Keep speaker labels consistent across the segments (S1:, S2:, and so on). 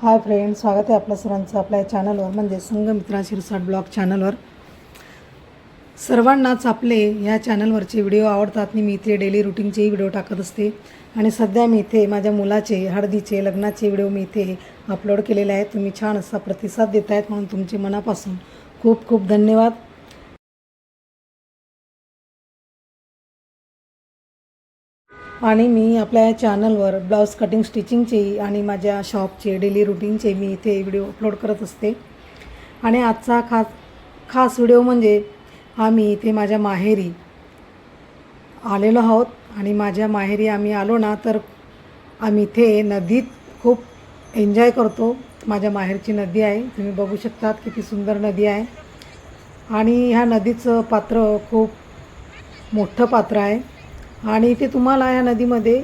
S1: Hi friend, स्वागत आहे आपल्या सर्वांचं आपल्या चॅनलवर म्हणजे संघमित्रा शिरसाट ब्लॉग चॅनलवर। सर्वांनाच आपले ह्या चॅनलवरचे व्हिडिओ आवडतात आणि मी इथे डेली रुटीनचेही व्हिडिओ टाकत असते। आणि सध्या मी इथे माझ्या मुलाचे हळदीचे लग्नाचे व्हिडिओ मी इथे अपलोड केलेले आहेत। तुम्ही छान असा प्रतिसाद देत आहेत म्हणून तुमचे मनापासून खूप खूप धन्यवाद। आणि मी आपल्या चॅनलवर ब्लाऊज कटिंग स्टिचिंगचे आणि माझ्या शॉपचे डेली रुटीनचे मी इथे व्हिडिओ अपलोड करत असते। आणि आजचा खास व्हिडिओ म्हणजे आम्ही इथे माझ्या माहेरी आलेलो आहोत। आणि माझ्या माहेरी आम्ही आलो ना तर आम्ही इथे नदीत खूप एन्जॉय करतो। माझ्या माहेरची नदी आहे, तुम्ही बघू शकतात किती सुंदर नदी आहे। आणि ह्या नदीचं पात्र खूप मोठं पात्र आहे आणि इथे तुम्हाला या नदीमध्ये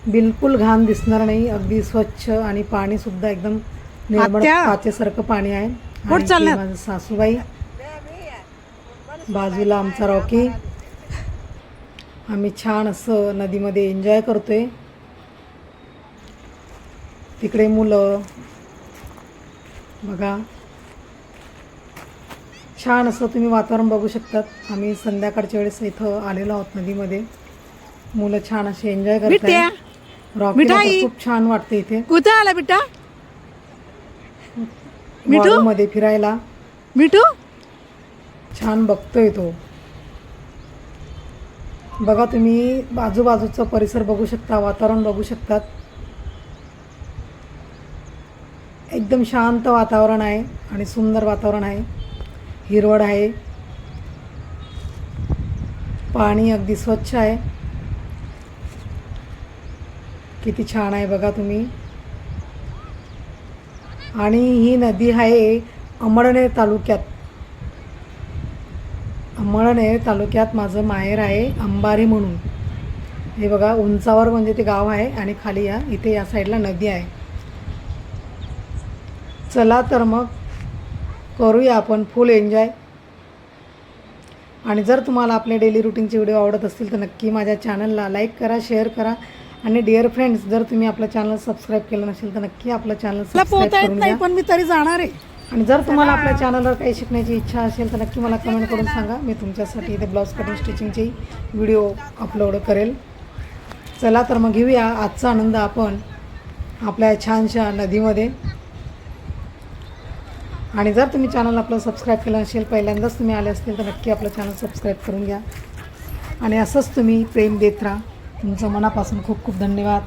S1: बिलकुल घाण दिसणार नाही, अगदी स्वच्छ आणि पाणीसुद्धा एकदम निर्मळ काचेसारखं पाणी आहे। आणि माझं सासूबाई, बाजूला आमचा रॉकी, आम्ही छान असं नदीमध्ये एन्जॉय करतोय। तिकडे मुलं बघा, छान असं तुम्ही वातावरण बघू शकतात। आम्ही संध्याकाळच्या वेळेस इथं आलेलो आहोत नदीमध्ये, मुलं छान असे एन्जॉय करतात। रॉकीला खूप छान वाटते इथे।
S2: कुठे आला बेटा?
S1: वाळूमध्ये फिरायला
S2: मिठू
S1: छान बघतोय तो। बघा तुम्ही आजूबाजूचा परिसर बघू शकता, वातावरण बघू शकतात। एकदम शांत वातावरण आहे आणि सुंदर वातावरण आहे, हिरवळ आहे, पाणी अगदी स्वच्छ आहे, किती छान आहे बघा तुम्ही। आणि ही नदी आहे अमळनेर तालुक्यात। अमळनेर तालुक्यात माझं माहेर आहे अंबारी म्हणून। हे बघा उंचावर म्हणजे ते गाव आहे आणि खाली इथे या साईडला नदी आहे। चला तर मग करूया आपण फुल एन्जॉय। आणि जर तुम्हाला आपले डेली रुटीनचे व्हिडिओ आवडत असतील तर नक्की माझ्या चॅनलला लाईक करा, शेअर करा। आणि डिअर फ्रेंड्स, जर तुम्ही आपलं चॅनल सबस्क्राईब केलं नसेल तर नक्की आपलं चॅनल सबस्क्राईब करून घ्या।
S2: पण मी तरी जाणार आहे।
S1: आणि जर तुम्हाला आपल्या चॅनलवर काही शिकण्याची इच्छा असेल तर नक्की मला कमेंट करून सांगा, मी तुमच्यासाठी इथे ब्लाऊज कटिंग स्टिचिंगचे व्हिडिओ अपलोड करेल। चला तर मग घेऊया आजचा आनंद आपण आपल्या छानशा नदीमध्ये। आणि जर तुम्ही चॅनल आपलं सबस्क्राईब केलं नसेल, पहिल्यांदाच तुम्ही आले असतील तर नक्की आपलं चॅनल सबस्क्राईब करून घ्या। आणि असंच तुम्ही प्रेम देत राहा। तुमचं मनापासून खूप खूप धन्यवाद।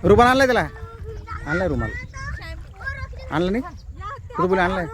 S3: रुमाल आणलाय त्याला? आणलाय रुमाल? आणलं नाही? कुठं बोल आणलाय?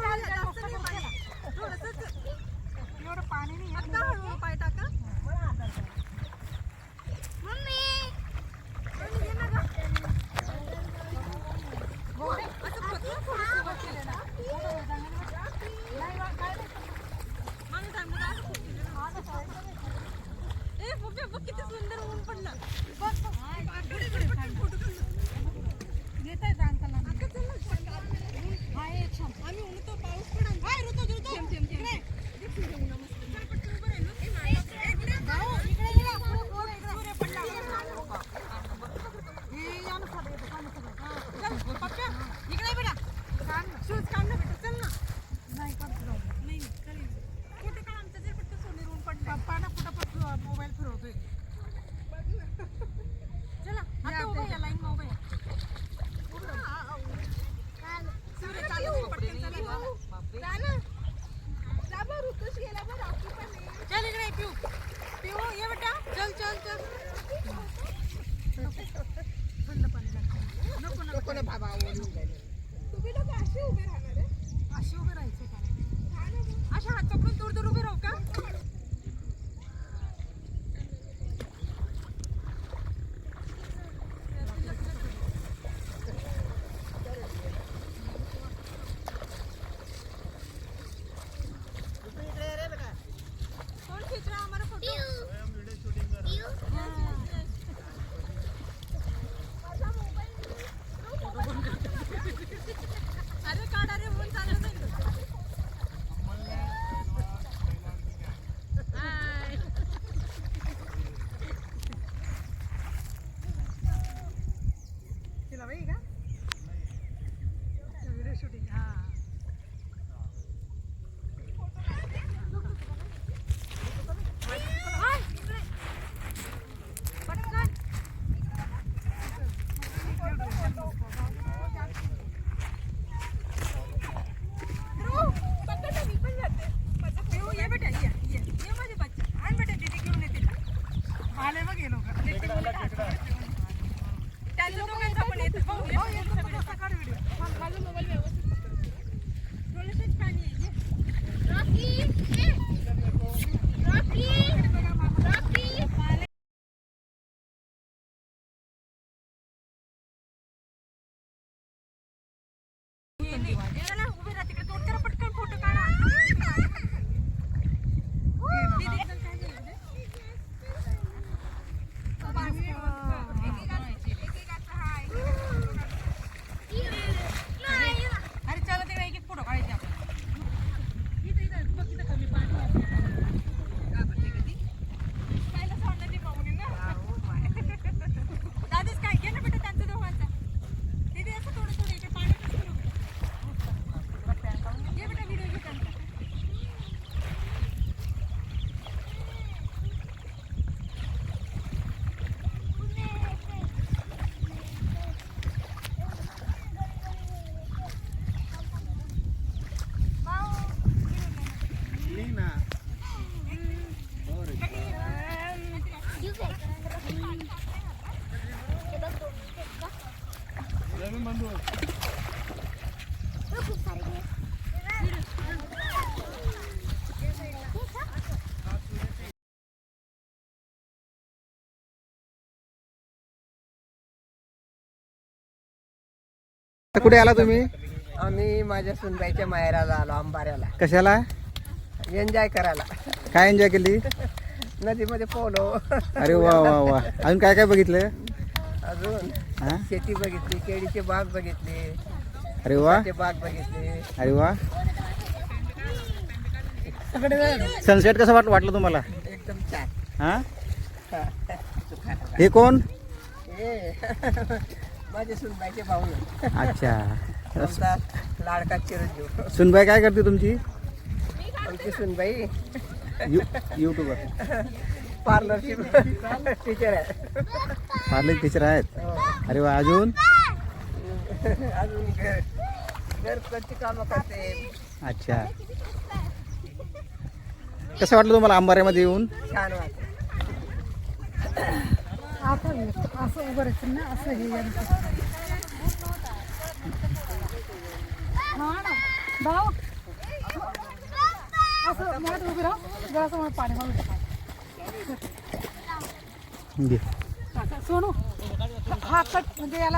S3: कुठे आला तुम्ही?
S4: आम्ही माझ्या सुनबाईच्या माहेराला आलो अंबाऱ्याला
S3: कशाला?
S4: एन्जॉय करायला.
S3: काय एन्जॉय केली?
S4: नदीमध्ये पोलो.
S3: अरे वा वा वा. अजून काय काय बघितलं?
S4: अजून
S3: हा?
S4: शेती बघितली, केळीचे बाग बघितले,
S3: अरे वा,
S4: ते बाग बघितले.
S3: अरे वा. सनसेट कसं वाटलं तुम्हाला?
S4: एकदम छान.
S3: हा, हे कोण?
S4: ए माझे सुनबाईचे भाऊ.
S3: अच्छा.
S4: आमचा लाडका चिरंजीव.
S3: सुनबाई काय करते तुमची?
S4: आमची सुनबाई
S3: युट्यूबर,
S4: पार्लरची टीचर आहे.
S3: पार्लर टीचर आहेत. अरे वा. अजून
S4: अजून घरची कामं करते.
S3: अच्छा. कसं वाटलं तुम्हाला अंबाऱ्यामध्ये येऊन?
S4: छान वाटत.
S2: असं उभं राहायचं ना, असं हे हा ना भाऊ, असं मनात उभी राहा जरासं मला पाणी मागून
S3: घे.
S2: सोनू हा कट म्हणजे याला